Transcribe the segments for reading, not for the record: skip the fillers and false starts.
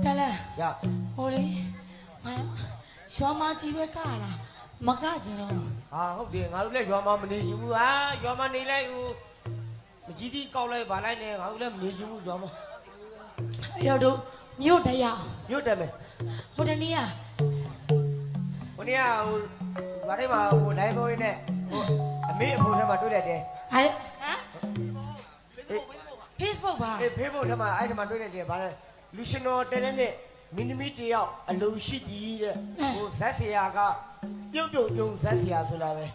တယ်လေရဟိုလေရွာမကြီးပဲကလာမကကျင်တော့ဟာဟုတ်တယ်ငါတို့လည်းရွာမှာမနေချင်ဘူးဟာရွာမှာနေလိုက်ဟိုမကြီးတီးကောက်လိုက်ပါလိုက်နဲ့ငါတို့လည်းမနေချင်ဘူးရွာမှာအဲ့တော့တို့မြို့တရားမြို့တယ်မယ်ဟိုတနေ့ကဟိုနေ့ကဟိုဘာတွေမှာဟိုလိုင်းဘိုးနဲ့ဟိုအမေအဖိုးထဲမှာတွေ့လိုက်တယ်ဟမ် Facebook ပါအေး Facebook ထဲမှာအဲ့ဒီမှာတွေ့လိုက်တယ်ဗါလဲလူရှင်တော်တဲတဲ့နဲ့မင်းသမီးတယောက်အလုံရှိကြီးတဲ့ဟိုဇက်ဆရာကပြုတ်ပြုံဇက်ဆရာဆိုတာပဲ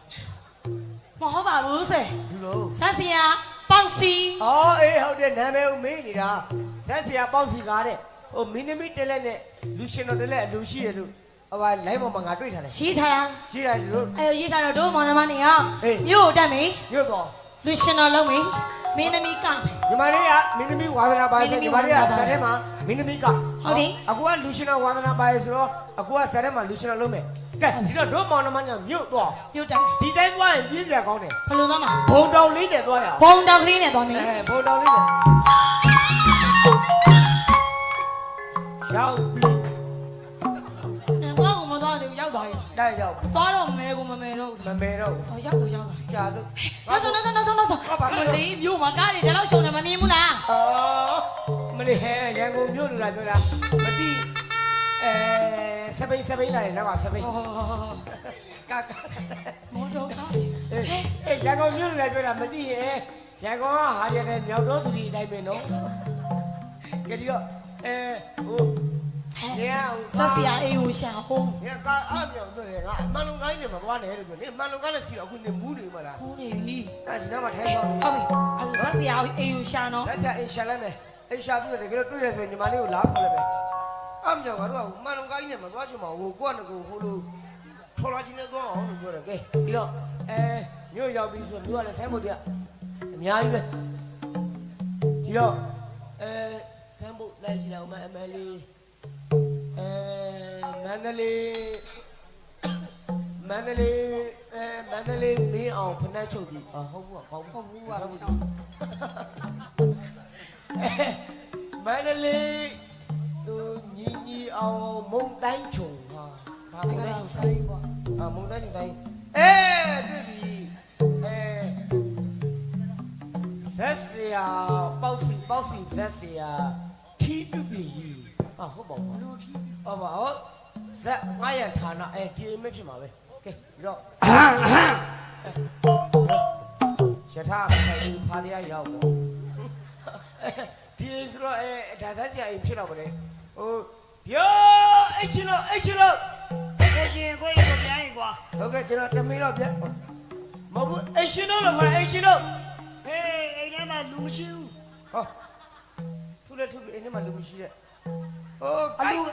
မဟုတ်ပါဘူးစေဘူးလို့ဇက်ဆရာပေါက်စီအော်အေးဟုတ်တယ်နာမည်ကိုမေးနေတာဇက်ဆရာပေါက်စီကားတဲ့ဟိုမင်းသမီးတဲလက်နဲ့လူရှင်တော်တဲလက်အလုံရှိတယ်လို့ဟိုလိုင်းပေါ်မှာငါတွေ့ထားတယ်ရေးထားတာရေးထားတယ်လို့အဲ့ရေးထားတော့တို့မောင်နှမနေအောင်မြို့တက်မေမြို့ပေါ်လူရှင်တော်လုံးမေမင်းသမီးကညီမလေးကမင်းသမီးဝါသနာပါရဲ့ညီမလေးကဇက်ထဲမှာမင်းသမီးကဟုတ်တယ်အခုကလူရှင်တော်ဝါသနာပါရဲ့ဆိုတော့အခုကဇက်ထဲမှာလူရှင်တော်လုံးမယ်ကဲဒီတော့တို့မောင်နှမညမြို့သွားမြို့တက်ဒီတိုင်းသွားရင်ပြင်းစရာကောင်းတယ်ဘယ်လိုသွားမှာဘုံတောင်လေးနဲ့သွားရဘုံတောင်လေးနဲ့သွားမယ်ဘုံတောင်လေးနဲ့ရောက်ပြီတော့မသွားသေးဘူးရောက်သွားပြီတိုက်ရောက်သွားတော့မဲကိုမမဲတော့မမဲတော့ဟောရောက်သွားကြာလို့နောက်ဆုံးမလေးမြို့မှာကားတွေတလောက်ရှုံတယ်မမြင်ဘူးလားအော်မလေးဟဲရန်ကုန်မြို့လူလာပြောတာမသိစပိန်လာတယ်နော်စပိန်ကာမော်တော်ကားအေးရန်ကုန်မြို့လူလာပြောတာမသိရင်ရန်ကုန်ကဟာရတယ်မြောက်တော့သူဒီအတိုင်းပဲနော်ကြည့်တော့ဟိုနေအောင်ဆက်စရာအေးကိုရှာဟုတ်နေကအမြောင်ပြောတယ်ငါအမှန်လုံကိုင်းနေမှာသွားတယ်လို့ပြောနေအမှန်လုံကိုင်းလည်းစီတော့အခုနေမူးနေမှာလားမူးနေပြီဒီနောက်မှာထိုင်ဆောင်ဟုတ်ပြီအခုဆက်စရာအေးကိုရှာနော်လက်ကြအင်ရှာလိုက်မယ်အင်ရှာပြီးတော့တကယ်တော့တွေ့ရဆိုရင်ညီမလေးကိုလာခေါ်လိုက်မယ်အမြောင်ကတော့မှန်လုံကိုင်းနေမှာသွားချင်မှာဟိုကိုကဟိုလိုထော်လာချင်းနဲ့သွားအောင်လို့ပြောတယ်ကဲပြီးတော့မြို့ရောက်ပြီးဆိုမြို့ကလည်းဆိုင်းဘုတ်တရားအများကြီးပဲဒီတော့ဆိုင်းဘုတ်လိုက်ကြည့်အောင်အမလေးမန္တလေးမင်းအောင်ဖနှက်ချုပ်ပြီဟုတ်ဘူးကောင်းဟုတ်ဘူးပါမန္တလေးသူညီအောင်မုံတိုင်းချုံဟာဒါမုံတိုင်းဆိုင်ကွာမုံတိုင်းဆိုင်တွေ့ပြီဇက်ဆရာပေါ့စီဇက်ဆရာထီးပြုပြီဟုတ်ပါဘူးလို့ထီးဟုတ်ပါဟုတ်ဇက်ငါရဌာနဒီမဖြစ်မှာပဲကဲပြီးတော့ရထားဖားတရားရောက်ပေါ့ဒီဆိုတော့ဒါသက်စရာအိမ်ဖြစ်တော့မလဲဟိုပြောအိတ်ချင်လို့ကိုချင်းကိုပြန်ရင်ကွာဟုတ်ကဲ့ကျွန်တော်တမီးတော့ပြန်မဟုတ်ဘူးအိတ်ရှင်တော့လို့ခေါ်အိတ်ရှင်တော့ဟေးအိမ်ထဲမှာလူမရှိဘူးဟောသူလည်းသူအိမ်ထဲမှာလူမရှိတဲ့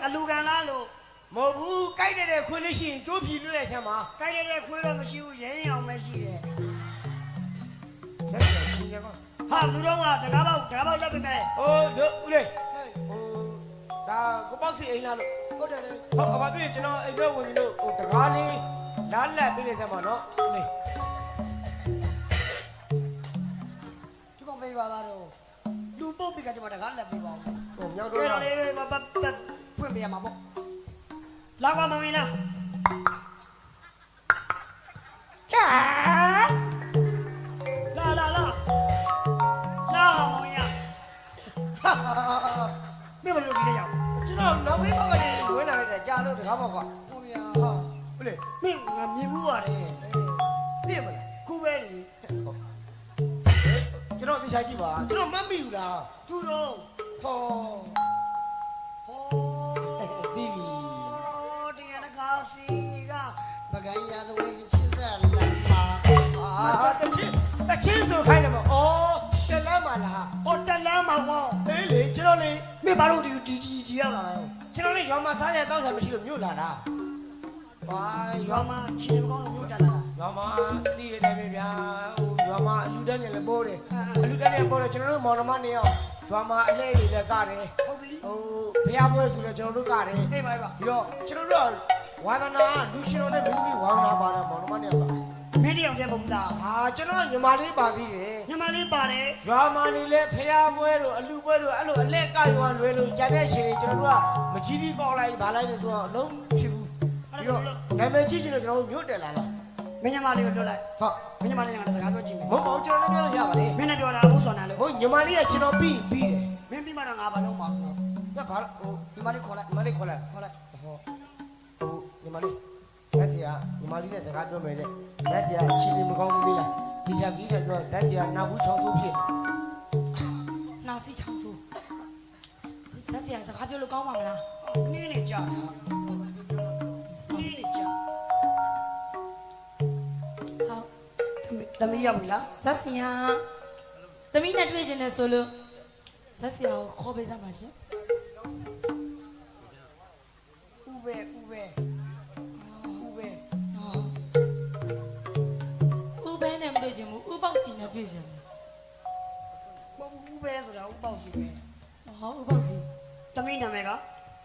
အလူကန်လားလို့မဟုတ်ဘူးကြိုက်တဲ့ခွေးလေးရှိရင်ကျိုးဖြီလွှဲလိုက်ဆမ်းပါကြိုက်တဲ့ခွေးတော့မရှိဘူးရင်းအောင်မရှိတယ်ဆက်ဆက်ရှင်ကောဟာလူတော့ကတကားပေါက်လက်ပြမယ်တို့ဦးလေးဒါကိုပေါ့စီအိမ်လားလို့ဟုတ်တယ်လေဟုတ်ပါပြီကျွန်တော်အိမ်ဘက်ဝင်လို့တကားလေးလာလက်ပြနေတယ်မှာနော်ဦးလေးဒီကောင်ပေးပါသားတော့လူပုတ်ပြီးကကျွန်တော်တကားလက်ပေးပါဦးမြောက်တော့လေးဖွင့်ပေးရမှာပေါ့လာပါမဝင်လားချာလာမောင်ရမင်းဘယ်လိုဒီလဲရောက်ကျွန်တော်နောက်ဘေးဘောက်ကနေဝင်လာလိုက်ကြာလို့တကားဘောက်ကဟုတ်ဗျာဟုတ်လေမင်းငါမြင်ဘူးပါတယ်သိရမလားခုပဲလေကျွန်တော်သိချာကြည့်ပါကျွန်တော်မတ်မိဘူးလားသူတော့ဟောဒီတရားကားစီကပကံရသဝင်းချစ်သက်လမ်းမှာတချင်းဆိုခိုင်းတယ်မတလမ်းမှာလားတလမ်းမှာကောလေကျွန်တော်လေမင်းဘာလို့ဒီရောက်လာလဲကျွန်တော်လေရွာမှာစားရတောက်စားမရှိလို့မြို့လာတာဘာရွာမှာချင်းကောင်းလို့မြို့တက်လာရွာမှာသိရတယ်ပဲဗျာရွာမှာအလူတန်းနဲ့လည်းပိုးတယ်အလူတန်းနဲ့ပိုးတယ်ကျွန်တော်တို့မောင်နှမနေအောင်ရွာမှာအလဲတွေလည်းကားတယ်ဟုတ်ပြီဘုရားပွဲဆိုတော့ကျွန်တော်တို့ကားတယ်အေးပါပြီးတော့ကျွန်တော်တို့ဝါသနာလူရှင်တော်နဲ့မင်းသမီးဝါသနာပါတာမောင်နှမနေအောင်မင်းတယော ယောက်တည်းပုံသား ဟာကျွန်တော်ညီမလေးပါသေးတယ် ညီမလေးပါတယ် ရွာမာနေလဲဖျားပွဲတို့အလူပွဲတို့အဲ့လိုအလက်ကရွာလွယ်လို့ဂျန်တဲ့ရှင်တွေကျွန်တော်တို့ကမကြီးပြီးကောက်လိုက်ဗာလိုက်လို့ဆိုတော့လုံးဖြစ်ဘူးပြီးတော့နာမည်ကြီးကျွန်တော်မြို့တက်လာလား မင်းညီမလေးကိုလွတ်လိုက် ဟုတ် မင်းညီမလေးကလည်းစကားပြောကြည့်မယ် မဟုတ်ပါဘူးကျွန်တော်လည်းပြောလို့ရပါလေ မင်းနဲ့ပြောတာဘူးစော်နာလို့ ဟုတ်ညီမလေးကကျွန်တော်ပြီးတယ် မင်းပြီးမှတော့ငါဘာလို့မအောင်တော့ ကဘာဟို ညီမလေးခေါ်လိုက် ညီမလေးခေါ်လိုက် ခေါ်လိုက် ဟိုညီမလေးလက်စီကညီမလေးနဲ့စကားပြောမယ်လေလက်စီကအချင်းလေးမကောင်းဘူးသေးလားဒီချာကြီးကတော့လက်စီကနာဘူးချောင်းဆိုးဖြစ် နာစီချောင်းဆိုဆက်စရာစကားပြောလို့ကောင်းပါမလား နင်းနေကြတာနင်းနေကြ ဟုတ် သမီးရောက်ပြီလား ဆက်စရာသမီးနဲ့တွေ့ကျင်တယ်ဆိုလို့ဆက်စရာကိုခေါ်ပေးစမ်းပါရှင် ဦးပဲဦးပဲ ဦးဘဲနဲ့မတွေ့ချင်ဘူးဦးပေါက်စီနဲ့တွေ့ချင်တယ် ဦးပဲဆိုတာဦးပေါ့စီပဲ ဟောဦးပေါက်စီ သမီးနာမည်က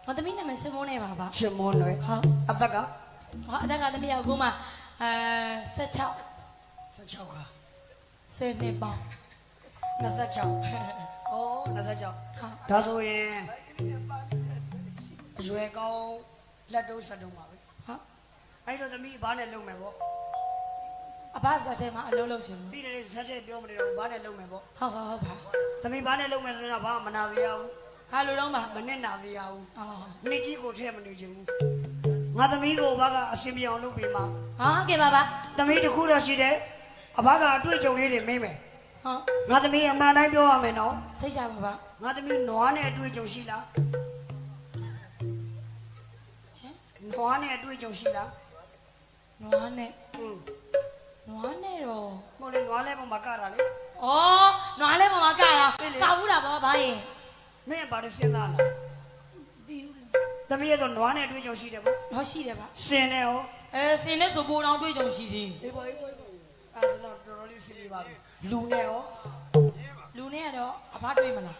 ဟောသမီးနာမည်ချစ်မိုးနဲ့ပါပါ ရှင်မွန်လွယ် ဟော အသက်က ဟောအသက်ကသမီးကအခုမှ16 16က 10နှစ်ပေါင်း 26အော်26 ဟုတ် ဒါဆိုရင်အရွယ်ကောင်းလက်တုံးဆက်တုံးပါပဲ ဟုတ် အဲ့တော့သမီးဘာနဲ့လုံမယ်ပေါ့ အဘဇာတ်ထဲမှာအလုံးလုံးရှင်လို့ ပြီးတယ်ဇက်တဲ့ပြောမနေတော့ဘာနဲ့လုံမယ်ပေါ့ ဟုတ်ဟုတ်ဟုတ်ပါ သမီးဘာနဲ့လုံမယ်ဆိုတော့ဘာမှမနာစေရဘူး ဟာလိုတော့ပါ မနဲ့နာစေရဘူး အော် နှစ်ကြီးကိုထည့်မနေချင်ဘူးငါသမီးကိုဘာကအစင်ပြောင်လုပ်ပေးမှာ ဟာကဲပါပါ သမီးတခုတော့ရှိတယ်အဘကအတွေ့အကြုံလေးတွေမေးမယ် ဟော ငါသမီးအမှန်တိုင်းပြောရမယ်နော် စိတ်ချပါပါ ငါသမီးနွားနဲ့အတွေ့အကြုံရှိလား ရှင် နွားနဲ့အတွေ့အကြုံရှိလား နွားနဲ့ อืม နွားနဲ့တော့ မဟုတ်လေနွားလဲပုံမှာကတာလေ ဩနွားလဲပေါ်မှာကတာကောက်ဘူးတာဗောဘာရင် မင်းဘာလို့စဉ်းစားလား ဒီဦးလေ သမီးရဲ့ဆိုနွားနဲ့အတွေ့အကြုံရှိတယ်ပေါ့ တော့ရှိတယ်ပါ စင်နဲ့ရော စင်နဲ့ဆိုပိုးတောင်တွေ့ကြုံရှိသေး အေးပါအေးပါအဲ့ဒါတော့တော်တော်လေးစဉ်းပြပါပြီလူနဲ့ရော လူနဲ့ကတော့အဘတွေ့မလား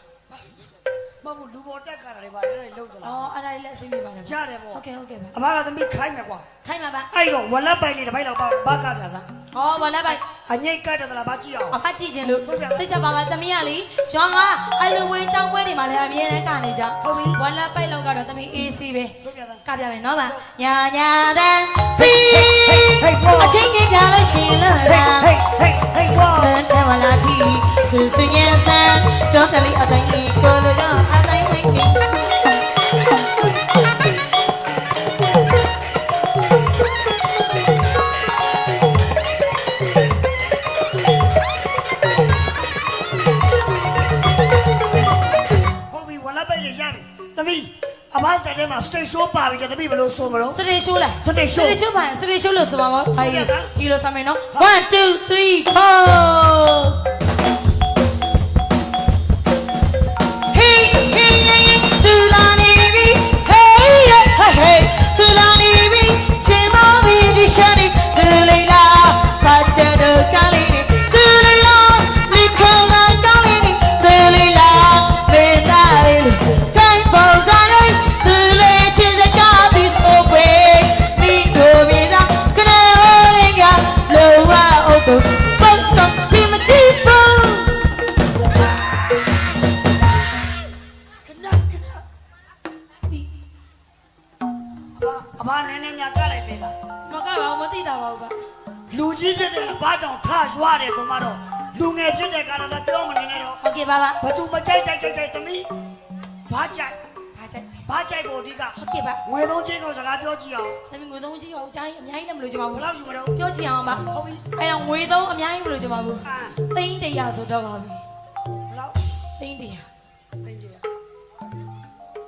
မဟုတ်ဘူးလူပေါ်တက်ကြတာတွေပါတယ်လေလုံးသလား အော်အဲ့ဒါလေးလည်းအဆင်ပြေပါတယ် ရတယ်ပေါ့ ဟုတ်ကဲ့ဟုတ်ကဲ့ပါ အဘကသမီးခိုင်းမယ်ကွာ ခိုင်းပါပါ အဲ့တော့ဝလက်ပိုက်လေးတစ်ပိုက်လောက်ပါဘာကပြစား ဟောဘာလဲပါ အငိတ်ကတ်တယ်သလားဘာကြည့်အောင် အဖကြည့်ခြင်းလို့စိတ်ချပါပါသမီးကလေရွာကအလူဝေးချောင်းပွဲတွေမှာလည်းအမြဲတမ်းကနေကြ ဟုတ်ပြီ ဝါလက်ပိုက်လောက်ကတော့သမီး AC ပဲ တို့ပြစား ကပြမယ်နော်ဗျညာညာတန်းပီ ဟေးဟေး အချင်းကြီးပြလို့ရှိလို့ ဟေး လား ဟေးဟေးဟေးဝါ တဲ့ဝလာတီစူစရင်ဆန်တော့တလီအတိုင်းကိုလိုကြောင့်အတိုင်းမိတ်မိ ဟုတ်ပြီဝလက်ပိုက်လေးရပြီသမီးအဘဆက်ထဲမှာ stage show ပါပြီတဲ့သမီးဘယ်လိုဆိုမလို့ စတေရှိုးလား Stage show စတေရှိုးပါစတေရှိုးလို့ဆိုပါမောဟာကြီးဒီလိုဆမ်းမယ်နော်1 2 3 4 Hey hey hey သူလာနေပြီ Hey hey hey သူလာနေပြီချိန်မောင်းပြီးဒီရှာနေသူလေးလားဖတ်ချက်တော့ကလေးနေသူလေးလားမိခေါ်လာကလေးနေသူလေးလားမေတ္တာလေးကိုင်းပေါ်စားနေသူလေးချစ်စကားပြီးဆိုပဲမိတို့မြေသာခဏလေးကလောဝအုပ်ကိုပုံစံဒီမကြည့်ဘူး ခဏခဏအဘနည်းနည်းများကလိုက်သေးလား မကပါဘူးမသိတာပါဘူးဗျ လူကြီးဖြစ်တဲ့အဘတောင်ထရွာတယ်ဆိုမှတော့လူငယ်ဖြစ်တဲ့ကာလသာပြောမနေနဲ့တော့ ဟုတ်ကဲ့ပါပါ ဘသူမကြိုက်သမီးဘာကြိုက် ဘာကြိုက် ဘာကြိုက်ဖို့အဓိက ဟုတ်ကဲ့ပါ ငွေသုံးချင်းကိုစကားပြောကြည့်အောင် သမီးငွေသုံးကြီးအောင်အများကြီးအများကြီးလည်းမလို့ချင်ပါ ဘ ဘူး ယ်လောက်ယူမလို့ ပြောချင်အောင်ပါ ဟုတ်ပြီ အဲ့တော့ငွေသုံးအများကြီးမလို့ချင်ပါဘူး အာ သိန်း100ဆိုတော့ပါပြီ ဘယ်လောက် သိန်း100 သိကြရ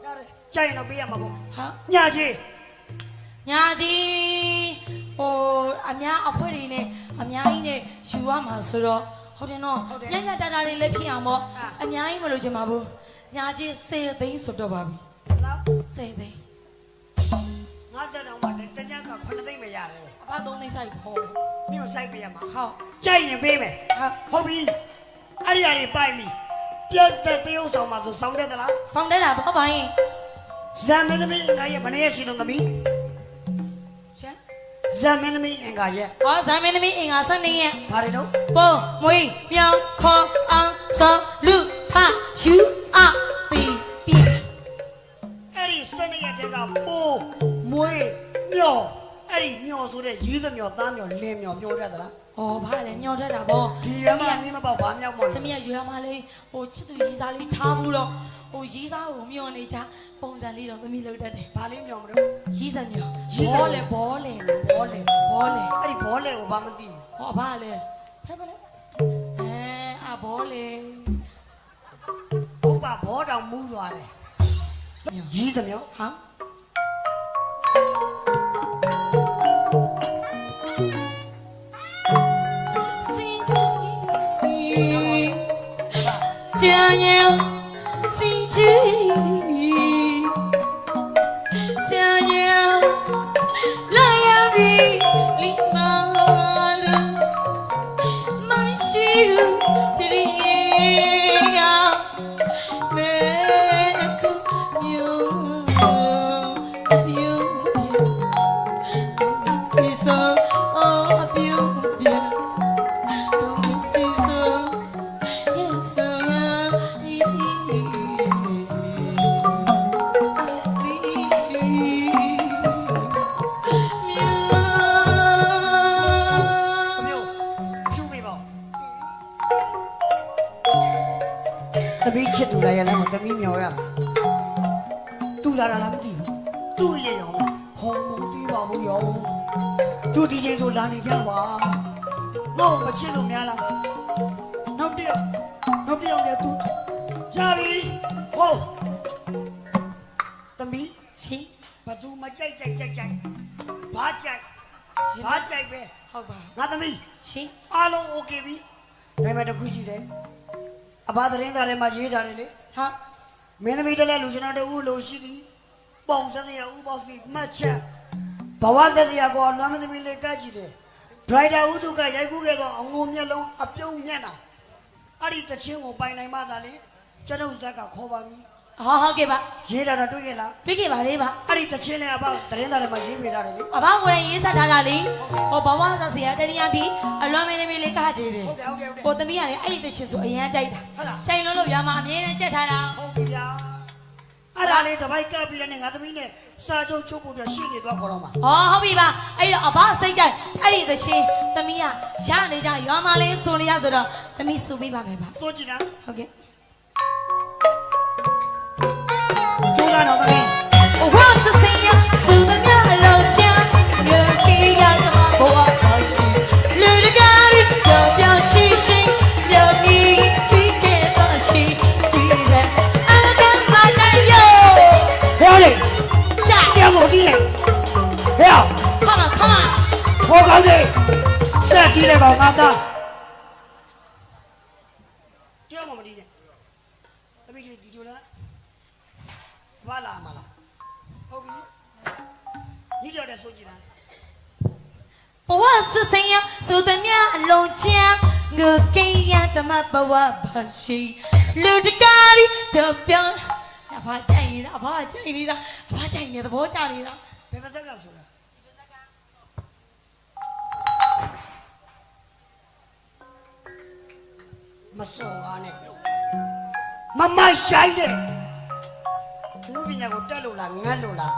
ရတယ်ကြိုက်ရင်တော့ပေးရမှာပေါ့ ဟာ ညကြီး ညာကြီးဟိုအများအဖွဲ့တွေနဲ့အများကြီးနဲ့ယူရမှာဆိုတော့ဟုတ်တယ်နော်ညညတာတာလေးလည်းဖြစ်အောင်ပေါ့အများကြီးမလို့ချင်ပါဘူးညာကြီး10သိန်းဆိုတော့ပါပြီ ဘယ်လောက် 10သိန်း 50တောင်မှတညက9သိမ့်မရတယ် အဖ3သိန်းစိုက်ဖို့ မြို့စိုက်ပေးရမှာ ဟုတ် ကြိုက်ရင်ပေးမယ် ဟုတ် ဟုတ်ပြီအဲ့ဒီအရာတွေပိုက်ပြီပြက်ဆက်တရုပ်ဆောင်မှာဆိုဆောင်းတဲ့သလား ဆောင်းတဲ့တာဘာပါရင် ဇံမင်းသမီးငါရဲ့မနေ့ရက်ရှိလုံးသမီး ရှင် ဇ ဇမင်းသမီးအင်္ဂါရဲ့ ဟောဇာမင်းသမီးအင်္ဂါ12ရက် ဘာတွေတော့ ပုံမွေးမြောင်ခေါ်အောင်စောလူဖယူအပီပီ အဲ့ဒီစနေရက်တည်းကပိုးမွေးမြော်အဲ့ဒီမြော်ဆိုတဲ့ရေးသမြော်သားမြော်လင်းမြော်ပြောတတ်သလား ဟောဘာလဲညော်တတ်တာဗော ဒီရမမင်းမပေါ့ဘာမြောက်မော် သမီးကရွယ်မလေးဟိုချစ်သူရေးစားလေးထားဘူးတော့ဟိုရေးစားကိုမျောနေကြပုံစံလေးတော့သမီးလုပ်တတ်တယ် ဘာလေးမြော်မလို့ ရေးစံမျော ရေးစံ ဘော မျော လေဘောလေ ဘောလေ ဘောလေ အဲ့ဒီဘောလေကိုဘာမသိ ဟောဘာလဲဖဲဖဲလေအဘောလေ ဘူးဟုတ်ပါဘောတောင်မူးသွားတယ်ရေးသမြော် ဟာစင်ချီကြံရံစင်ချီကြံရံလာရပြီလီမာလူမရှိဘူးတရီကမဲခုမျိုးမျိုးစီဆိုအပြူပြdon't see so yes soသမီးချစ်သူလာရလားသမီးမြော်ရမှာသူလာတာလားမသိဘူးသူ့ရဲ့ရောင်ဟောမတီးပါဘူးရောသူဒီချိန်ဆိုလာနေကြပါငေါ့မချစ်လို့များလားနောက်တစ်ယောက်လည်းသူရပြီဟုတ်သမီး ရှင် ဘသူမကြိုက်ဘာကြိုက်ပဲ ဟုတ်ပါ ငါသမီး ရှင် အားလုံးโอเคပြီဒါပေမဲ့တစ်ခုရှိတယ်အဘသတင်းသားထဲမှာရေးထားတယ်လေ ဟာ မင်းသမီးတလဲလူရှင်တော်တူလို့ရှိသည်ပုံစံရဥပေါစီမှတ်ချက်ဘဝသက်ရကောလွမ်းမသမီးလေးကကြည့်တယ်ဒရိုက်တာဥတုကရိုက်ကူးခဲ့တော့အငုံမျက်လုံးအပြုံးမျက်နှာအဲ့ဒီတချင်းကိုပိုင်နိုင်မှသာလေကျွန်ုပ်ဇက်ကခေါ်ပါပြီ ဟုတ်ကဲ့ပါ ရေးတာတော့တွေ့ခဲ့လား ပြခဲ့ပါလေပါ အဲ့ဒီတချင်းလေးအဘသတင်းသားထဲမှာရေးပေးထားတယ်လေ အဘကိုယ်တိုင်ရေးဆက်ထားတာလေဟိုဘဝဆက်စီရတရိယာပြီးအလွမ်းမင်းသမီးလေးကကြည့်တယ် ဟုတ်တယ် ကိုသမီးကလည်းအဲ့ဒီတချင်ဆိုအရန်ကြိုက်တာ ဟုတ်လား ကြိုက်လို့ရမှာအမြဲတမ်းကြက်ထားတာ ဟုတ်ပြီဗျာအဲ့ဒါလေးတပိုက်ကပ်ပြီးတော့ငါသမီးနဲ့စာချုပ်ချုပ်ဖို့အတွက်ရှေ့နေသွားခေါ်တော့မှာ ဟုတ်ပြီပါအဲ့တော့အဘစိတ်ကြိုက်အဲ့ဒီတချင်သမီးကရနေကြရွာမလေးဆိုနေရဆိုတော့သမီးစုပေးပါမယ်ပါ သို့ကြည့်လား ဟုတ်ကဲ့ ကျိုးလာတော့သမီး 我是谁呀？是我们老家，我给呀怎么不好心？绿的咖喱要不要细心？要你比给把心，虽然俺们干嘛来哟？ ဟဲ့လေ 下， ပြန်မို့တီးလေဟဲ့ come on come on， ဟောကောင်းတယ်ဆက်တီးလိုက်ပါငါသားတရားမမတီးနဲ့သမီးဒီလိုလားဘာလာမလားဟုတ်ပြီညီတော်တဲ့ဆိုကြည့်လား 我是谁呀？是我们老家，我给呀怎么不我把心？绿的咖喱要不要？阿爸讲你啦，阿爸讲你啦，阿爸讲你的，我讲你啦。 ဘယ်ပါစက်ကဆိုတာမစော်ကားနဲ့မမိုက်ရှိုင်းတဲ့လူပညာကိုတက်လို့လားငတ်လို့လား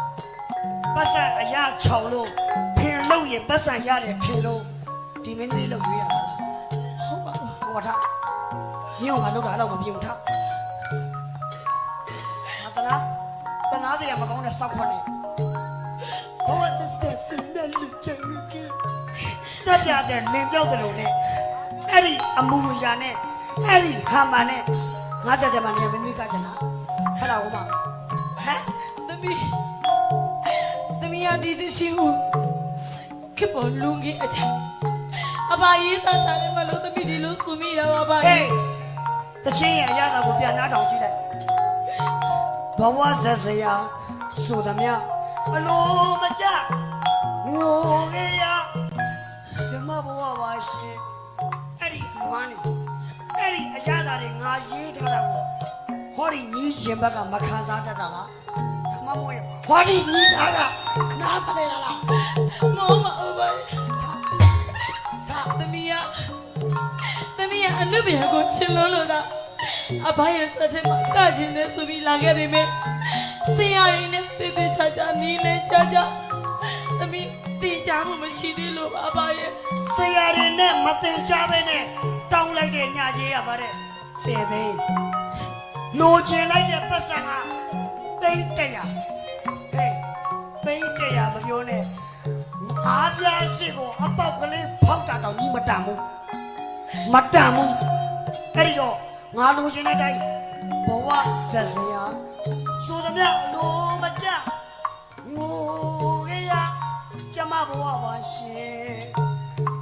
ပတ်စံအရာချောင်လို့ဖင်လို့ရင်ပတ်စံရတယ်ထင်လို့ဒီမင်းလေးလောက်ရွေးရတာလား ဟုတ်ပါဘူး ဟောထားညောင်ကလောက်တာတော့မပြုံထားတနာစရာမကောင်းတဲ့စောက်ခွက်နဲ့ဘဝတဲ့စင်နဲ့လူချင်ကစက်ပြတဲ့လင်ပြောက်တယ်လို့နဲ့အဲ့ဒီအမူအရာနဲ့အဲ့ဒီဟာမနဲ့ငါစက်တယ်မနေမင်းမိကချင်တာဟဲ့လားဟိုမှာဟမ် သမီးရဒီသရှင်ကိုခေပေါ်လူငယ်အချာအဘရေးသားထားတယ်မလို့သမီးဒီလိုစုမိတာပါ ဟေးတချင်းရဲ့အရာတော်ကိုပြန်နားထောင်ကြည့်လိုက်ဘဝဇက်စရာဆိုသမျှအလိုမကျငိုရေရကျမဘဝပါရှင်အဲ့ဒီလွမ်းနေအဲ့ဒီအရာတော်တွေငါရေးထားတာကိုဟောဒီညီရှင်ဘက်ကမခံစားတတ်တာလားဒါမှမဟုတ်ဟောဒီညီသားက နားပါလေလား မောမအဘသမီးကအနုဘယကိုချင်လို့သာအဘရဲ့စက်ထဲမှာကချင်နေဆိုပြီးလာခဲ့ပေမဲ့ဆင်ရည်နဲ့တေးသေးချာချာနီးလဲချာချာသမီးတေးချမှုမရှိသေးလို့အဘရဲ့ ဆရာတွေနဲ့မတင်ကြပဲနဲ့တောင်းလိုက်တဲ့ညကြီးရပါတဲ့စေသိန်းလိုချင်လိုက်တဲ့ပတ်စံကသိန်း100ဟေးသိန်း100မပြောနဲ့အားပြားစစ်ကိုအပေါက်ကလေးဖောက်တာတော့ညီမတန်ဘူးအဲ့ဒီတော့ငါလိုချင်တဲ့အတိုင်းဘဝဇက်စရာဆိုသမျှလိုမကြငိုရရကျမဘဝပါရှင်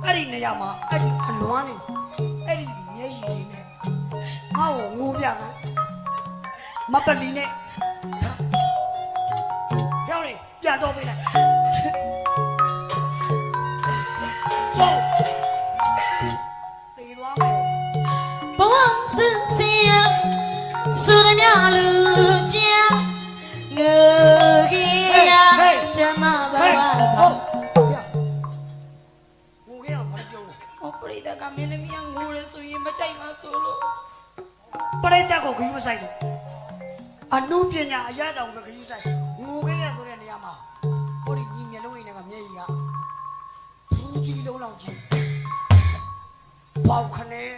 အဲ့ဒီနေရာမှာအဲ့ဒီအလွမ်းနေအဲ့ဒီမျက်ရည်နဲ့ငါ့ကိုငိုပြကမပလီနဲ့ရောက်နေပြန်တော့ပေးလိုက်ဆိုတေးသွားမယ် ဘဝစင်စင်စုရမြလူချာငိုကြီးရကျမဘဝ ဟုတ်ငိုခဲ့အောင်ဘာပြောလဲ ဟောပရိသတ်ကမင်းသမီးကငိုရဲဆိုရင်မကြိုက်မှဆိုလို့ ပရိသတ်ကိုဂရုမစိုက်ဘူးအနုပညာအရတောင်ပဲဂရုစိုက်ငိုခဲ့ရဆိုတဲ့နေရာမှာဟိုဒီညီမျက်လုံးရင်းကမျက်ရည်ကဖူးကြီးလုံးလောက်ကြီးပေါက်ခနဲ့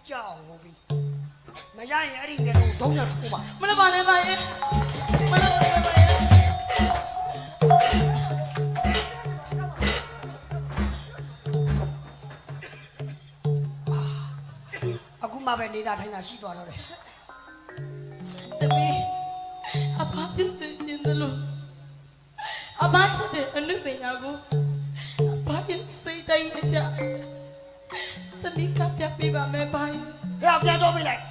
ကြောက်ငိုပြီးမရရင်အဲ့ဒီမျက်လုံးဒုံးရထိုးပါ မလပါနဲ့ပါရဲ့မလပါနဲ့ပါရဲ့ အခုမှပဲနေတာထိုင်တာရှိသွားတော့တယ် သမီးအဖပြစင်ခြင်းတယ်လို့အမချစ်တဲ့အနုပညာကိုဘာရဲ့စိတ်တိုင်းအချသမီးကပြပြပါမယ်ဘာရဲ့ ဟဲ့ပြန်တော့ပေးလိုက်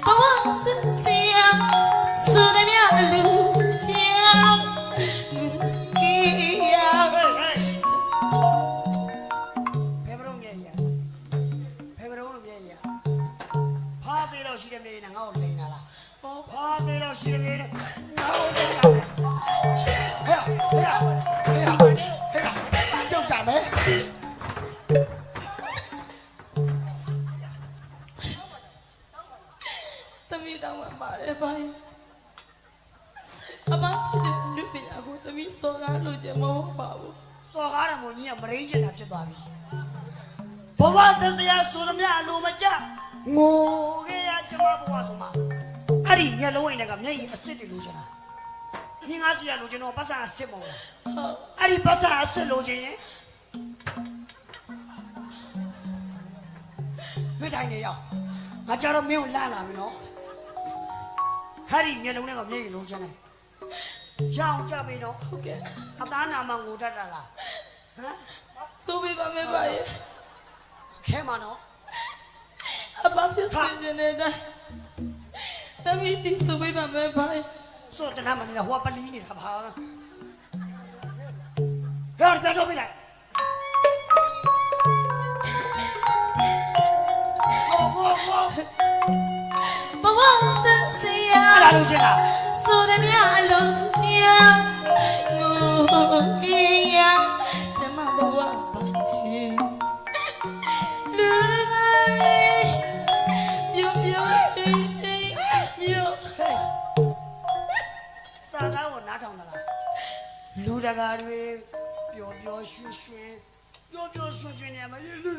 ဘဝစင်စင်စုရမြလူချာငိုကြီးရ ဟေးဖဲဘရုံမျက်ရည်ဖဲဘရုံလိုမျက်ရည်ဖားသေးတော့ရှိတဲ့မျက်ရည်နဲ့ငါ့ကိုလိန်လာလား ဘော ဖားသေးတော့ရှိတဲ့မျက်ရည်နဲ့ငါ့ကိုလိန်လာတယ်ဟဲ့ကြောက်ကြမယ် သမီးတောင်းမှပါတယ်ဘာရဲ့အမချစ်တဲ့အနုပညာကိုသမီးစောကားလို့ချင်မဟုတ်ပါဘူး စော်ကားတယ်မို့ညီကမရင်းချင်တာဖြစ်သွားပြီဘဝဆက်စရာဆိုသမျှအလိုမကျငိုခဲ့ရကျမဘဝဆိုမှာအဲ့ဒီမျက်လုံးအိမ်ကမျက်ရည်အစ်စ်တွေလိုချင်တာညီငါစီရလိုချင်တော့ပတ်စံအစ်စ်မဟုတ်လား ဟုတ် အဲ့ဒီပတ်စံအစ်စ်လိုချင်ရင်မထိုင်နေရောက်ငါကြတော့မင်းကိုလန့်လာပြီနော်ဟဲ့ဒီမျက်လုံးနဲ့ကမျက်ရည်လိုချင်တယ်ရအောင်ကြပြီနော် ဟုတ်ကဲ့ အသားနာမငိုတတ်တာလားဟမ် ဆိုပေးပါမယ်ဘာရဲ့ ခဲမနော် အမပြစင်ခြင်းနဲ့သမီးတီဆိုပေးပါမယ်ဘာရဲ့ ဆိုတနာမနေတာဟိုကပလီနေတာဘာလဲကြောက်ပြန်တော့ပြလိုက်ဘဝစင်စင် အဲ့ဒါလိုချင်တာ ဆိုတဲ့မြအလုံးချာငိုကြီးရကျမဘဝပါရှိလူလေးပြုံပြုံရှိရှိမြို့ ဟေးစာသားကိုနားထောင်သလားလူတကာတွေပျော်ပျော်ရွှင်ရွှင်နေမှာလူတွေ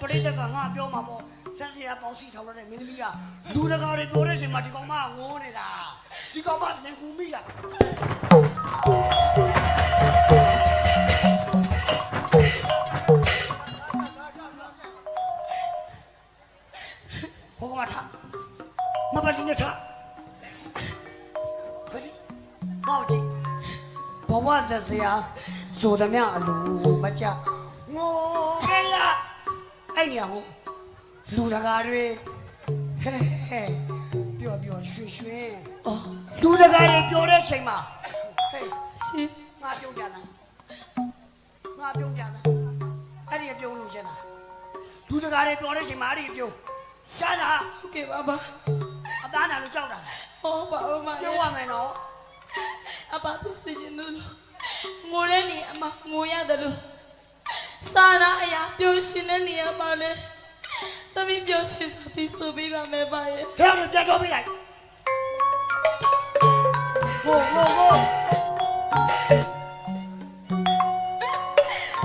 ပရိသတ်ကငါပြောမှာပေါ့ဆက်စရာပေါင်းစီထောင်ရတဲ့မင်းသမီးကလူတကာတွေပြောတဲ့အချိန်မှာဒီကောင်မငိုးနေတာဒီကောင်မနေကူမိတာဟိုကထားမပလီနဲ့ထားဟဲ့ပေါ့ကြည့်ဘဝဇက်စရာဆိုသမျှအလိုမကြငိုခဲ့ရအဲ့ညဟိုလူတကာတွေဟဲ့ပျော်ပျော်ရွှင်ရွှင် အော် လူတကာတွေပြောတဲ့အချိန်မှာဟေး ရှိ ငါပြုံးကြတာ အဲ့ဒီအပြုံးလို့ချင်တာလူတကာတွေတော်တဲ့ချိန်မှာအဲ့ဒီအပြုံးရှားတာ ဟုတ်ကဲ့ပါပါ အသားနာလို့ကြောက်တာ ဟောပါဦးမ ပြုံးရမယ်နော် အပါပစ္စည်းလို့ငိုတဲ့နေအမငိုရတယ်လို့စာနာအရာပျော်ရွှင်တဲ့နေရာမှာလဲသမီးပျော်ရွှင်စွာပြီးဆိုပေးပါမယ်ပါရဲ့ ဟဲ့အောင်ပြန်တော့ပြလိုက်ဟို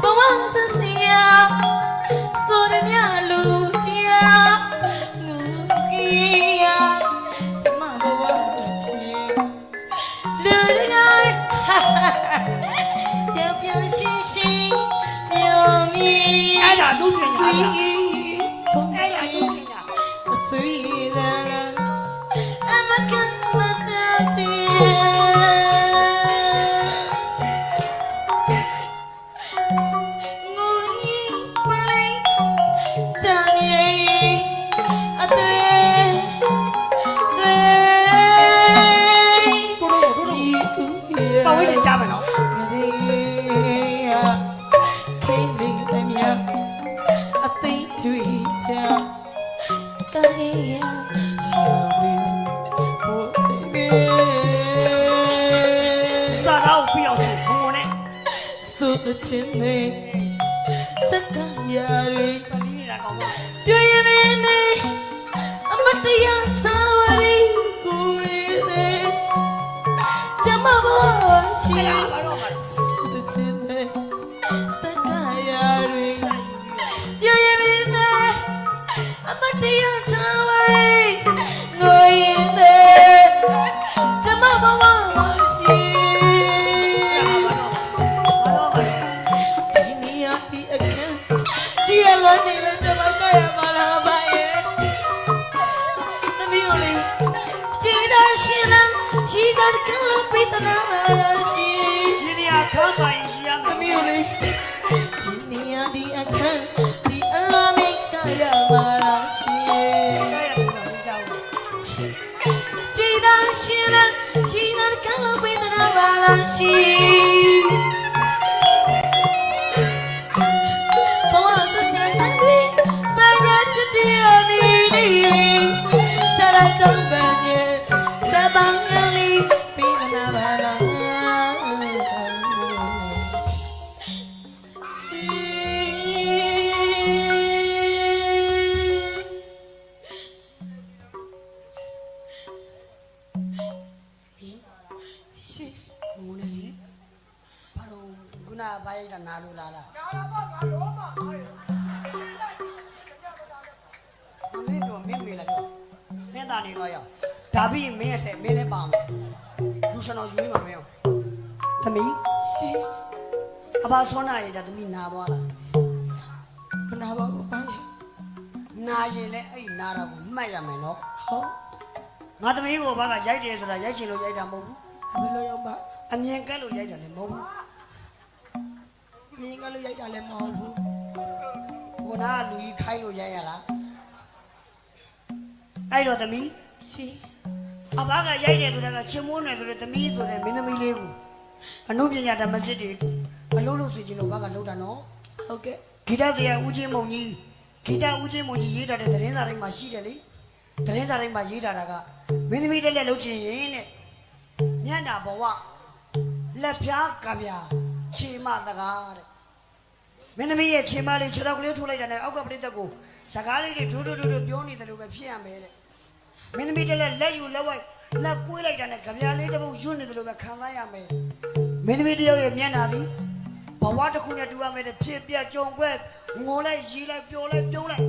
ဘဝဆဆရာဆိုတဲ့မြလူကြီးငူကြီးရကျမဘဝရှိလူငယ်ပျော်ရွှင်ရှိမြို့မီ အဲ့ဒါလူပညာ ကြီး အဲ့ဒါလူပညာ အဆွေတယ်အမကမတတ်ပတ်ဝန်းကျင်ကြားမယ်နော် စာကောက်ပြီးအောင်ဆိုဘုံနဲ့ ဆိုတဲ့နေစကားရရီ ပလီနေတာကောင်းပါ ပြည့်ရမင်းနေအမတရားသာဝရီကိုရတဲ့ကျမဘောရှိ အဲ့ဒါဘာလို့မလဲ ဆိုတဲ့နေစကားရရီပြည့်ရမင်းနေအမတရားသာဝရီကိုရတဲ့ကျမဘောရှိ ဘာလို့မလဲ ဒီနေရာဒီအခန်းဒီအလုံးနေပဲကျွန်မကရမှာလားပါရဲ့သမီးလေးကြည်သာရှင်လမ်းရှိသာကလုံးပိတနာလားရှိ ဒီနေရာခမ်းပါရင်ရှိရမ သ ယ် မီးလေးဒီနေရာဒီအခန်းဒီအလုံးမေကရမှာလားရှိ ကဲရဘူးကြောက် ကြည်သာရှင်လမ်းရှိသာကလုံးပိတနာလားရှိ ဘဝစစတန်ပြီးပညာချစ်တရားနေနေတရတော့ပန်းရဲ့စပန်းကလေးပြီးနာပါလားရှိရှိ ငုံနေလေဘာလို့ခုနဘာရိုက်တာနာလို့လားလားမင်းတို့မင်းမေးလိုက်တော့မင်းသားနေတော့ရောက်ဒါပြီးမင်းရဲ့မင်းလည်းပါမယ်လူရှင်တော်ယူနေမှာမင်းအောင်သမီး ရှိ အဘဆွမ်းနာရတာသမီးနာသွားလား မနာပါဘူးပါလေ နာရင်လည်းအဲ့နာတာကိုမှတ်ရမယ်နော် ဟုတ် ငါသမီးကိုဘာကရိုက်တယ်ဆိုတာရိုက်ချင်လို့ရိုက်တာမဟုတ်ဘူး အဘယ်လိုရောပါ အမြင်ကက်လို့ရိုက်တာလည်းမဟုတ်ဘူး မြင်ကလို့ရိုက်တာလည်းမဟုတ်ဘူး ဟိုနာကလူကြီးခိုင်းလို့ရိုက်ရလားအဲ့တော့သမီး ရှိ အဘကရိုက်တယ်ဆိုတာကချင်းမွန်းတယ်ဆိုတဲ့သမီးဆိုတဲ့မင်းသမီးလေးကိုအနုပညာဓမ္မစစ်တွေမလုပ်လို့စီချင်လို့ဘာကလုပ်တာနော် ဟုတ်ကဲ့ ဂီတဆရာဦးချင်းမုံကြီးဂီတဦးချင်းမုံကြီးရေးထားတဲ့သတင်းစာတိုင်းမှာရှိတယ်လေသတင်းစာတိုင်းမှာရေးထားတာကမင်းသမီးတက်လက်လုပ်ချင်ရင်တဲ့ညံ့တာဘဝလက်ပြားကဗျာခြေမစကားတဲ့မင်းသမီးရဲ့ခြေမလေးခြေတော့ကလေးထိုးလိုက်တာနဲ့အောက်ကပရိသတ်ကိုစကားလေးတွေဒိုးဒိုးဒိုးပြောနေတယ်လို့ပဲဖြစ်ရမယ်တဲ့မင်းသမီးတက်လက်ယူလက်ဝိုက်လက်ကွေးလိုက်တာနဲ့ကြပြားလေးတစ်ပုတ်ယွတ်နေတယ်လို့ပဲခံစားရမယ်မင်းသမီးတယောက်ရဲ့မျက်နှာသည်ဘဝတစ်ခုနဲ့တူရမယ်တဲ့ဖြစ်ပြကြုံကွက်ငိုလိုက်ရီလိုက်ပျော်လိုက်ပြုံးလိုက်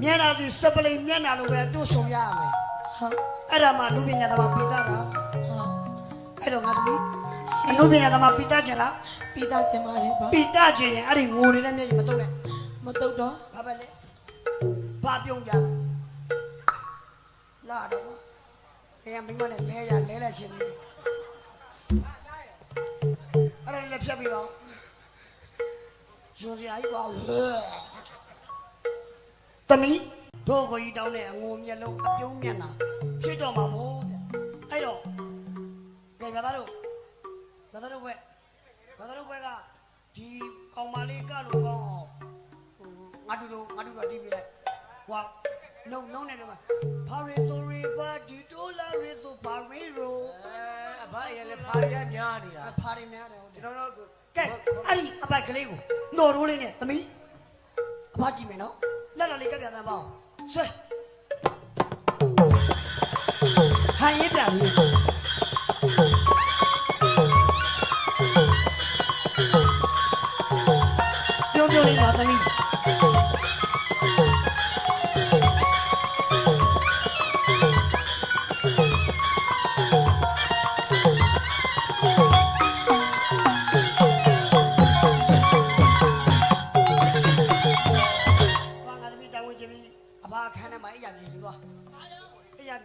မျက်နှာသည်စပလိန်မျက်နှာလိုပဲတို့ဆုံရမယ် ဟုတ် အဲ့ဒါမှလူပညာသမားပိတ္တာလား ဟုတ် အဲ့တော့ငါသမီး ရှိ လူပညာသမားပိတ္တာချင်လား ပြီးသားချင်ပါတယ်ပါ ပိတ္တာချင်ရင်အဲ့ဒီငိုနေတဲ့မျက်ရည်မတုံးနဲ့ မတုတ်တော့ ဘာပဲလဲဘာပြုံးကြတာလာတော့ခင်ဗျာမိမနဲ့လဲရလဲလက်ရှင်သေးအဲ့ဒါလည်းဖြတ်ပြီးပါဇွန်စရာကြီးပါသမီးတို့ကိုကြီးတောင်းတဲ့အငုံမျက်လုံးအပြုံးမျက်နှာဖြစ်တော့မှာမို့ဗျအဲ့တော့ကဲဘာသာတို့ဘွဲကဒီကောင်မလေးကလို့ကောင်းအောင် ငါတူတော့တီးပြလိုက်ဟွာနှုံနေတယ်မှာဘာရီဆိုရီဘာဒီတိုလာရီဆိုဘာရီရို အဘရဲ့လည်းဖာရီကညားနေတာ ဖာရီများတယ်ဟုတ်တယ် ကျွန်တော်တို့ ကဲအဲ့ဒီအပိုက်ကလေးကိုနှော်ရိုးလေးနဲ့သမီးအဖကြည့်မယ်နော်လက်လာလေးကပ်ပြသမ်းပါအောင်ဆွဲဟန်ရေးပြလေးပြောလေးပါသမီး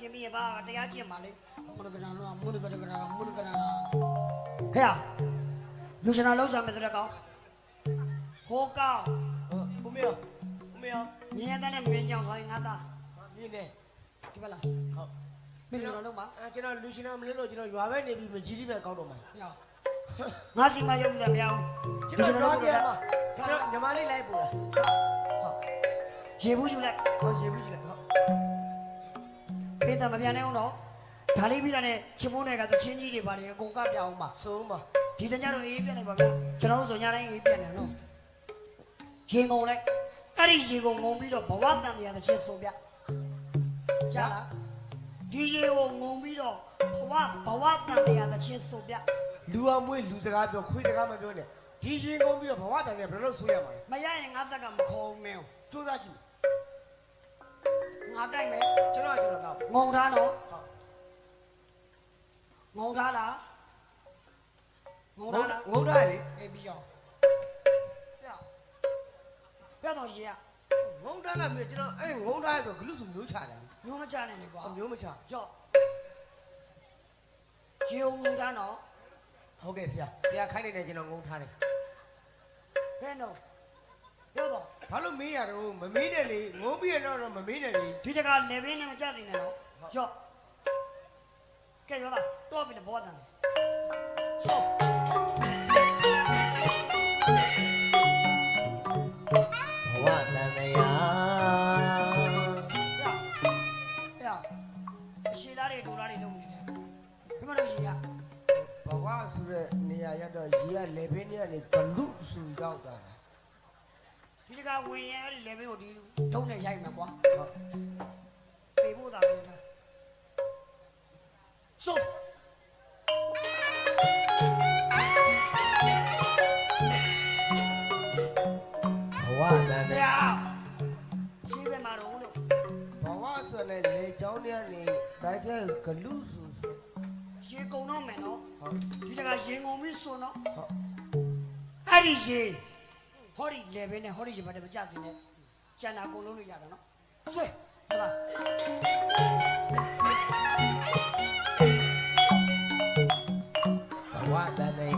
ပြင်ပြီးပါတရားကျင့်ပါလေမုဒကနာတော့မုဒကနာဟဲ့လူစနာလောက်စားမယ်ဆိုတော့ကောင်းဟိုကောင်း ဦးမေအောင် မြင်းတဲ့နဲ့မြင်းကြောင်ဆိုရင်ငါသား မြင်းနေ ဒီပါလား ဟုတ် မင်းတို့လုံးပါ ကျွန်တော်လူရှင်တော်မင်းတို့ကျွန်တော်ရွာပဲနေပြီးမကြီးကြီးပဲကောက်တော့မှာ ဟောငါစီမရုပ်ရမရအောင် ကျွန်တော်တော့ပြန်ပါကျွန်တော်ညီမလေးလိုက်ပို့လားဟုတ် ရေဘူးယူလိုက် ဟောရေဘူးကြီးလိုက်ဟုတ် ပေးတာမပြန်နိုင်အောင်တော့ဒါလေးပြီးတာနဲ့ချမိုးနယ်ကသချင်းကြီးတွေပါတယ်အကုန်ကပြအောင်ပါ ဆုံးပါ ဒီတညတော့အေးပြက်လိုက်ပါဗျာကျွန်တော်တို့ဆိုညတိုင်းအေးပြက်နေနော်ရေငုံလိုက်အဲ့ဒီရေကိုငုံပြီးတော့ဘဝတန်တရားသချင်းဆိုပြကြားလားဒီရေကိုငုံပြီးတော့ဘဝတန်တရားသချင်းဆိုပြ လူအောင်မွေးလူစကားပြောခွေးစကားမပြောနဲ့ဒီရင်ကုန်ပြီးတော့ဘဝတန်ကြဘယ်လိုဆိုရမှာလဲ မရရင်ငါသက်ကမခေါ်မင်း စူးစမ်းကြည့် ငါတိုက်မယ် ကျွန်တော်တော့ ငုံထားတော့ငုံထားလားငုံထားလား ငုံထားလေ အေးပြီးအောင်ပြတော့ရေက ငုံထားလားမြေကျွန်တော်အဲ့ငုံထားဆိုဂလူစုမျိုးချတယ် မျိုးမချနဲ့လေကွာ မျိုးမချ ရော့ရေုံငုံထားတော့ ဟုတ်ကဲ့ဆရာခိုင်းနေတယ်ကျွန်တော်ငုံထားတယ် ဘယ်တော့ပြောတော့ ဘာလို့မေးရတော့မမေးနဲ့လေငုံပြီးတော့မမေးနဲ့လေ ဒီတကလေဘင်းနဲ့မကြသိနဲ့တော့ရော့ကဲရောလားတော့ပြီလေဘောတန်တယ်ဆို ဘဝတန်တရား အရှိလားတွေဒူလားတွေလုံးနေတယ်ဒီမှာလို့ရှိရ ဘဝဆိုတဲ့နေရာရတော့ရေကလေဘင်းနေကနေဂလူစုရောက်တာ ဒီတကဝင်ရအဲ့ဒီလေဘင်းကိုဒီထုံးနဲ့ရိုက်မှာကွာ ဟုတ် ပေဖို့သာပြင်တာဆို ဘဝတန်တ တရား ရား ရှိပဲမှာတော့လို့ ဘဝဆိုတဲ့လေချောင်းတွေကနေတိုက်တဲ့ဂလူစု ရေကုန်တော့မယ်နော် ဟုတ် ဒီတကရေငုံပြီးဆိုနော် ဟုတ် အဲ့ဒီရေဟောဒီလေဘင်းနဲ့ဟောဒီရေဘာတွေမကြသိနဲ့ကျန်တာအကုန်လုံးလို့ရတာနော်ဆွဲဟုတ်လား ဘဝတန်တဲ့